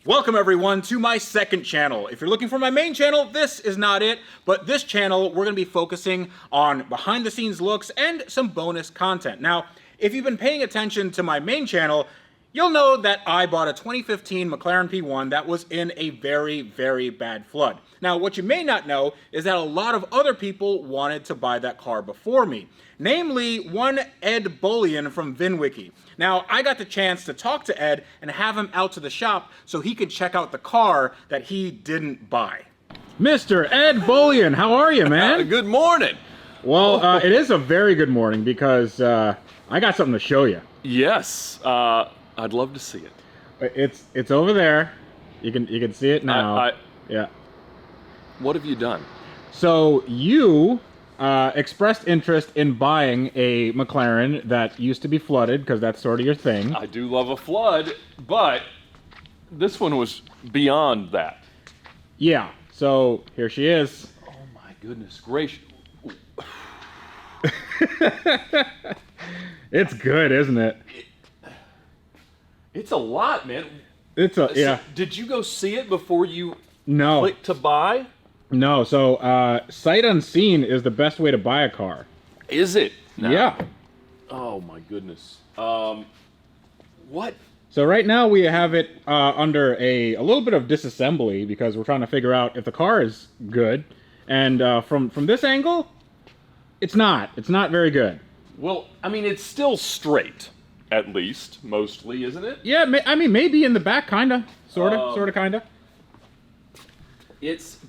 Welcome everyone to my second channel. If you're looking for my main channel, this is not it, but this channel we're going to be focusing on behind the scenes looks and some bonus content. Now, if you've been paying attention to my main channel, you'll know that I bought a 2015 McLaren P1 that was in a very, very bad flood. Now, what you may not know is that a lot of other people wanted to buy that car before me. Namely, one Ed Bullion from VinWiki. Now, I got the chance to talk to Ed and have him out to the shop so he could check out the car that he didn't buy. Mr. Ed Bullion, how are you, man? Good morning. Well, it is a very good morning because I got something to show you. Yes, I'd love to see it. It's over there. You can see it now. Yeah. What have you done? So you expressed interest in buying a McLaren that used to be flooded, because that's sort of your thing. I do love a flood, but this one was beyond that. Yeah, so here she is. Oh my goodness gracious. It's good, isn't it? It's a lot, man. Yeah. Did you go see it before you clicked to buy? No, so sight unseen is the best way to buy a car. Is it? No. Yeah. Oh my goodness. What? So right now we have it under a little bit of disassembly because we're trying to figure out if the car is good. And from this angle, it's not. It's not very good. Well, I mean, it's still straight, at least, mostly, isn't it? Yeah, I mean, maybe in the back, kinda, sorta, kinda.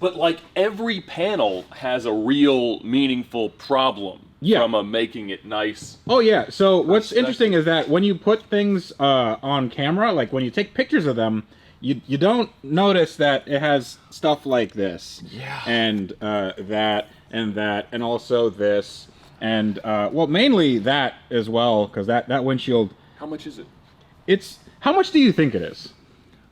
But like every panel has a real meaningful problem from making it nice. Oh yeah, so what's interesting is that when you put things on camera, like when you take pictures of them, you don't notice that it has stuff like this. Yeah. And that, and that, and also this, and well, mainly that as well, because that windshield... How much is it? How much do you think it is?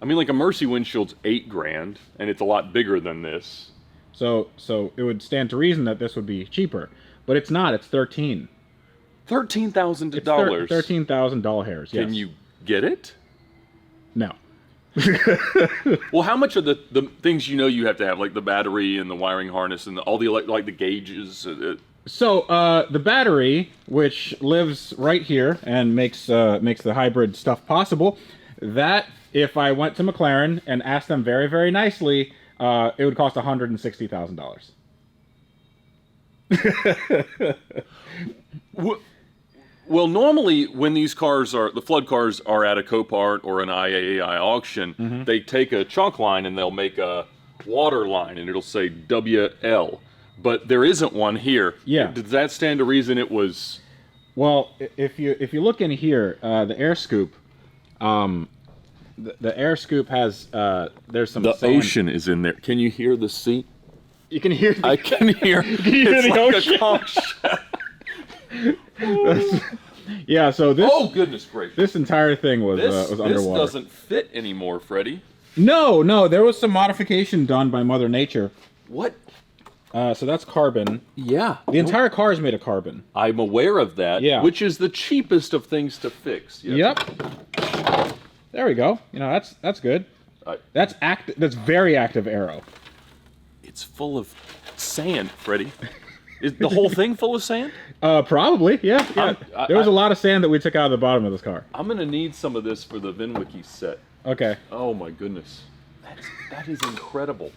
I mean, like a Mercy windshield's $8,000, and it's a lot bigger than this. So it would stand to reason that this would be cheaper, but it's not. It's $13,000. $13,000. $13,000 hairs. Yes. Can you get it? No. Well, how much are the things you have to have, like the battery and the wiring harness and all the like the gauges? So the battery, which lives right here and makes the hybrid stuff possible, that if I went to McLaren and asked them very, very nicely, it would cost $160,000. Well, normally when these cars the flood cars are at a Copart or an IAAI auction, they take a chalk line and they'll make a water line and it'll say WL. But there isn't one here. Yeah. Does that stand to reason it was? Well, if you look in here, the air scoop, the air scoop has there's some The sand. ocean is in there. Can you hear the sea? You can hear. I can hear. You can hear the ocean. Yeah. So this. Oh goodness gracious! This entire thing was underwater. This doesn't fit anymore, Freddie. No. There was some modification done by Mother Nature. What? So that's carbon. Yeah. The entire car is made of carbon. I'm aware of that. Yeah. Which is the cheapest of things to fix. Yep. There we go. That's good. That's very active aero. It's full of sand, Freddie. Is the whole thing full of sand? Probably. Yeah. There was a lot of sand that we took out of the bottom of this car. I'm gonna need some of this for the VinWiki set. Okay. Oh my goodness. That is incredible.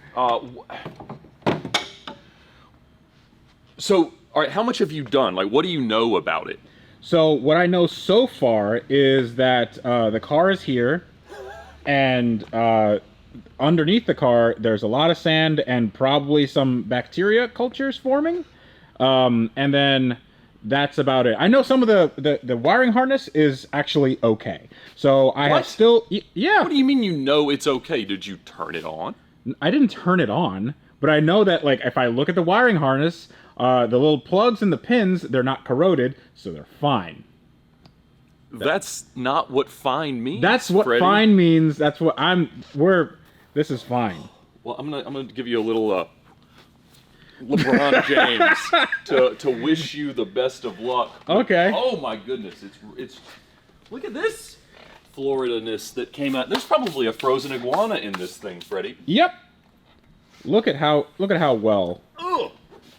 So, all right, how much have you done? Like, what do you know about it? So, what I know so far is that the car is here, and underneath the car, there's a lot of sand and probably some bacteria cultures forming. And then that's about it. I know some of the wiring harness is actually okay. So, I have still... Yeah. What do you mean you know it's okay? Did you turn it on? I didn't turn it on, but I know that, like, if I look at the wiring harness... the little plugs and the pins, they're not corroded, so they're fine. That's not what fine means. That's what Freddie. Fine means. That's what this is fine. Well, I'm gonna give you a little LeBron James to wish you the best of luck. Okay. Oh my goodness, it's look at this. Florida-ness that came out. There's probably a frozen iguana in this thing, Freddie. Yep. Look at how well. Ugh.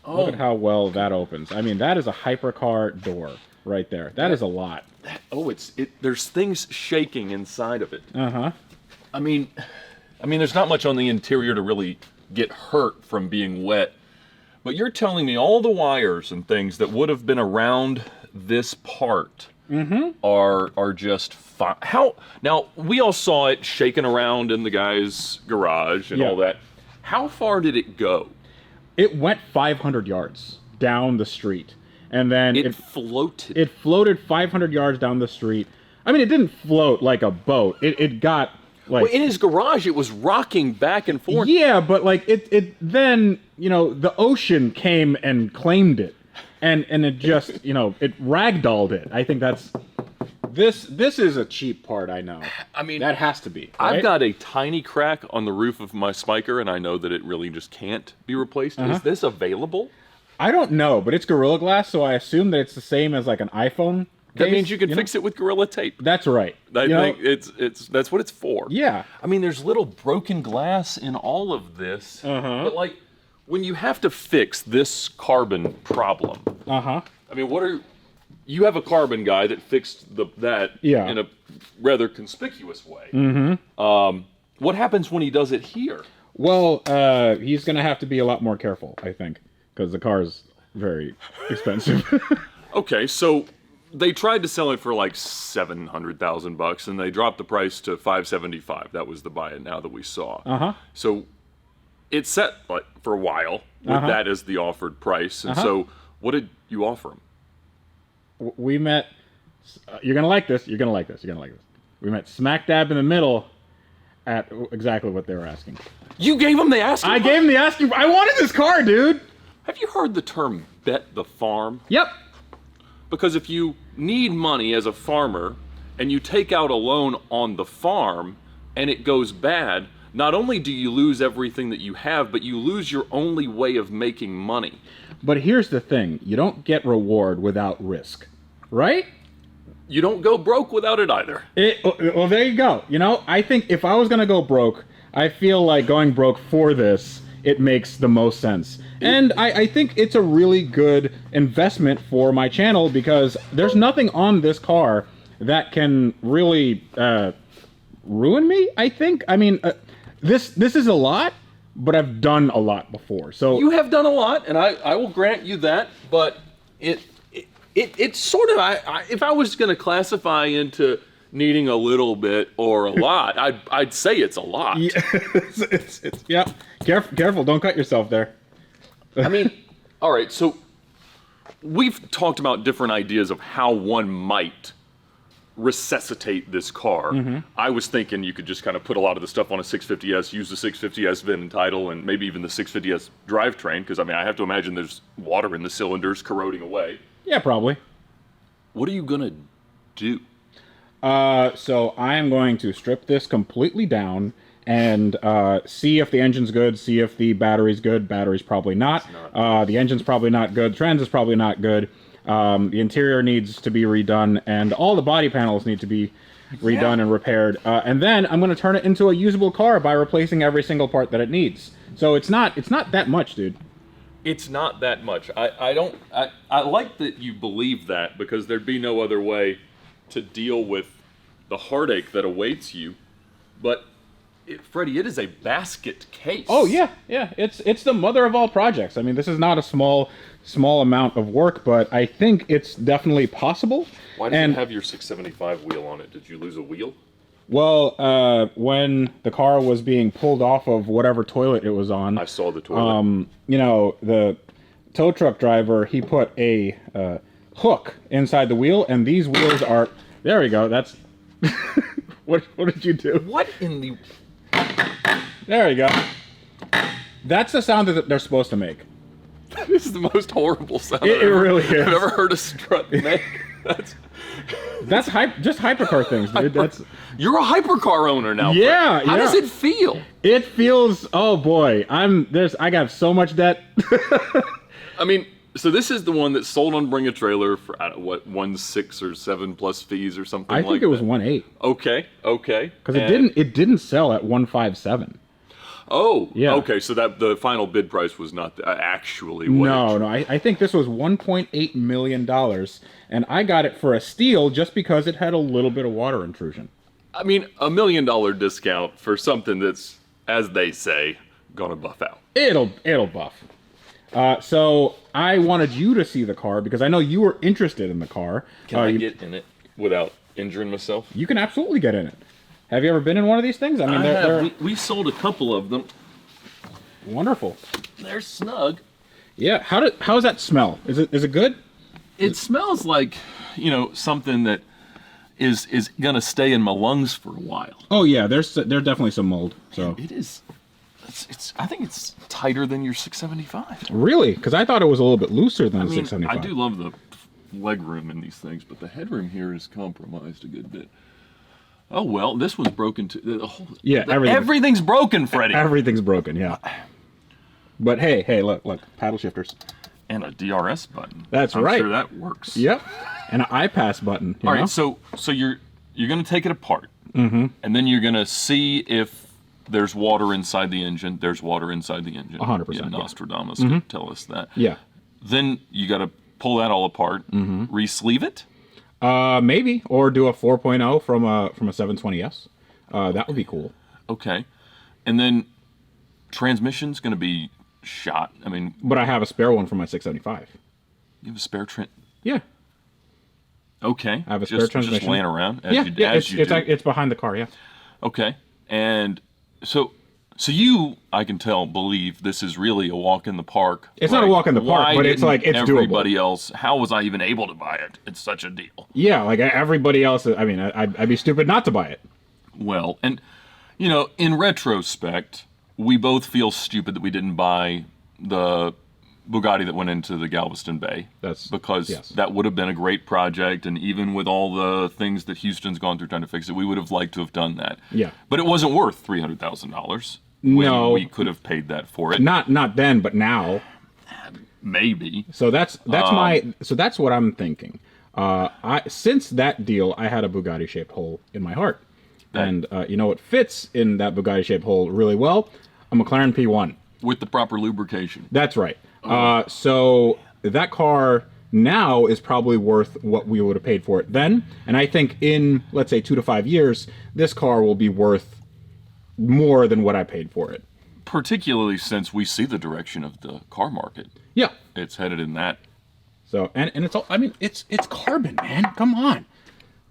Look at how well that opens. I mean, that is a hypercar door right there. That is a lot. There's things shaking inside of it. Uh-huh. I mean, there's not much on the interior to really get hurt from being wet. But you're telling me all the wires and things that would have been around this part are just fine. How now? We all saw it shaking around in the guy's garage and all that. How far did it go? It went 500 yards down the street, and then it floated. It floated 500 yards down the street. I mean, it didn't float like a boat. It got like, well, in his garage, it was rocking back and forth. Yeah, but like it then, you know, the ocean came and claimed it, and it just, you know, it ragdolled it. I think that's this is a cheap part. I know. I mean, that has to be. Right? I've got a tiny crack on the roof of my spiker, and I know that it really just can't be replaced. Is this available? I don't know, but it's Gorilla Glass, so I assume that it's the same as like an iPhone. That means you can fix it with Gorilla Tape. That's right. I think that's what it's for. Yeah. I mean, there's little broken glass in all of this, but like when you have to fix this carbon problem, I mean, you have a carbon guy that fixed that in a rather conspicuous way. What happens when he does it here? Well, he's going to have to be a lot more careful, I think, because the car is very expensive. Okay, so they tried to sell it for like $700,000, and they dropped the price to $575. That was the buy it now that we saw. So it's set like for a while with that as the offered price. And so, what did you offer him? We met. You're gonna like this. You're gonna like this. You're gonna like this. We met smack dab in the middle at exactly what they were asking. You gave him the asking. I gave him the asking. I wanted this car, dude. Have you heard the term "bet the farm"? Yep. Because if you need money as a farmer and you take out a loan on the farm and it goes bad, not only do you lose everything that you have, but you lose your only way of making money. But here's the thing. You don't get reward without risk, right? You don't go broke without it either. Well, there you go. You know, I think if I was going to go broke, I feel like going broke for this, it makes the most sense. And I think it's a really good investment for my channel because there's nothing on this car that can really ruin me, I think. I mean, this is a lot, but I've done a lot before. So you have done a lot, and I will grant you that, but it's sort of, if I was going to classify into needing a little bit or a lot, I'd say it's a lot. Yeah, yeah. Careful, don't cut yourself there. I mean, all right, so we've talked about different ideas of how one might resuscitate this car. I was thinking you could just kind of put a lot of the stuff on a 650S, use the 650S VIN and title, and maybe even the 650S drivetrain, because I mean, I have to imagine there's water in the cylinders corroding away. Yeah, probably. What are you gonna do? So I am going to strip this completely down and see if the engine's good, see if the battery's good. Battery's probably not. The engine's probably not good. The transit's probably not good. The interior needs to be redone, and all the body panels need to be redone and repaired. And then I'm going to turn it into a usable car by replacing every single part that it needs. So it's not that much, dude. It's not that much. I like that you believe that, because there'd be no other way to deal with the heartache that awaits you. But Freddie, it is a basket case. Oh yeah. It's the mother of all projects. I mean, this is not a small amount of work, but I think it's definitely possible. Why does it have your 675 wheel on it? Did you lose a wheel? Well, when the car was being pulled off of whatever toilet it was on, I saw the toilet. You know, the tow truck driver, he put a hook inside the wheel, and these wheels are. There we go. That's. What did you do? What in the? There you go. That's the sound that they're supposed to make. This is the most horrible sound It really is. I've ever heard a strut make. That's just hypercar things, dude. You're a hypercar owner now. Yeah, How does it feel? It feels. Oh boy, I got so much debt. I mean, So this is the one that's sold on Bring a Trailer for, I don't know, what, 1.6 or 7 plus fees or something I like that? think it was 1.8. Okay. Because it didn't sell at 1.57. Oh, Yeah. okay. So that the final bid price was not actually what No. I think this was $1.8 million, and I got it for a steal just because it had a little bit of water intrusion. I mean, $1 million discount for something that's, as they say, gonna buff out. It'll buff. So I wanted you to see the car because I know you were interested in the car. Can I get in it without injuring myself? You can absolutely get in it. Have you ever been in one of these things? I mean, they're we sold a couple of them. wonderful. They're snug. Yeah. How does that smell? Is it good? It smells like, something that is gonna stay in my lungs for a while. Oh yeah, there's definitely some mold. So It is. I think it's tighter than your 675. really, because I thought it was a little bit looser than the I 675. do love the leg room in these things, but the headroom here is compromised a good bit. Oh well, this one's broken too. Yeah, everything's broken, Freddie. Everything's broken. Yeah. But hey, look, paddle shifters. And a DRS button. That's I'm right. sure that works. Yep. And an iPass button. All right, so you're gonna take it apart, and then you're gonna see if there's water inside the engine. There's water inside the engine. 100%, Yeah, yeah. Nostradamus could tell us that. Yeah. Then you got to pull that all apart, re-sleeve it. Maybe, or do a 4.0 from a 720S. That would be cool. Okay, and then transmission's gonna be shot. I mean, But I have a spare one for my 675. you have a spare Yeah. Okay. I have a spare just transmission. laying around as Yeah. you, Yeah. as you do. It's behind the car. Yeah. Okay. And so you, I can tell, believe this is really a walk in the park. It's not a walk in the park, why but it's didn't like, it's doable. everybody else. How was I even able to buy it? It's such a deal. Yeah. Like everybody else. I mean, I'd be stupid not to buy it. Well, and in retrospect, we both feel stupid that we didn't buy the Bugatti that went into the Galveston Bay. Because yes. that would have been a great project, and even with all the things that Houston's gone through trying to fix it, we would have liked to have done that. Yeah. But it wasn't worth $300,000. No. When we could have paid that for it. Not then, but now. Maybe. So that's what I'm thinking. Since that deal, I had a Bugatti shaped hole in my heart, and what fits in that Bugatti shaped hole really well? A McLaren P1 with the proper lubrication. That's right. So that car now is probably worth what we would have paid for it then, and I think in, let's say, 2 to 5 years, this car will be worth more than what I paid for it. Particularly since we see the direction of the car market. Yeah. It's headed in that. So and it's all, I mean, it's carbon, man. Come on.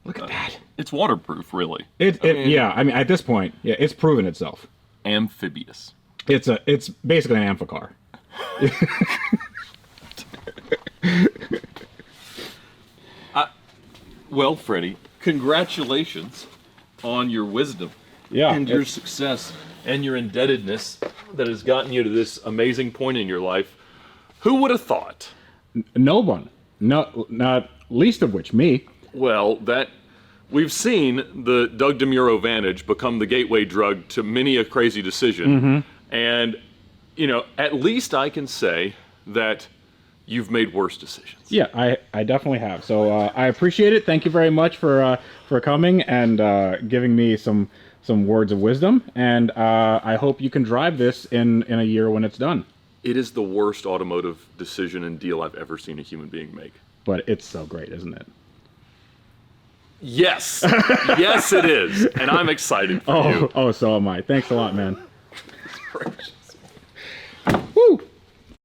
Look at that. It's waterproof, really. Yeah, I mean, at this point, yeah, it's proven itself. Amphibious. It's basically an amphicar. Well, Freddie, congratulations on your wisdom and your success and your indebtedness that has gotten you to this amazing point in your life. Who would have thought? No one. No, not least of which me. Well, that we've seen the Doug DeMuro Vantage become the gateway drug to many a crazy decision. And, at least I can say that you've made worse decisions. Yeah, I definitely have. So I appreciate it. Thank you very much for coming and giving me some words of wisdom. And I hope you can drive this in a year when it's done. It is the worst automotive decision and deal I've ever seen a human being make. But it's so great, isn't it? Yes. Yes, it is. And I'm excited for you. Oh, so am I. Thanks a lot, man. It's great.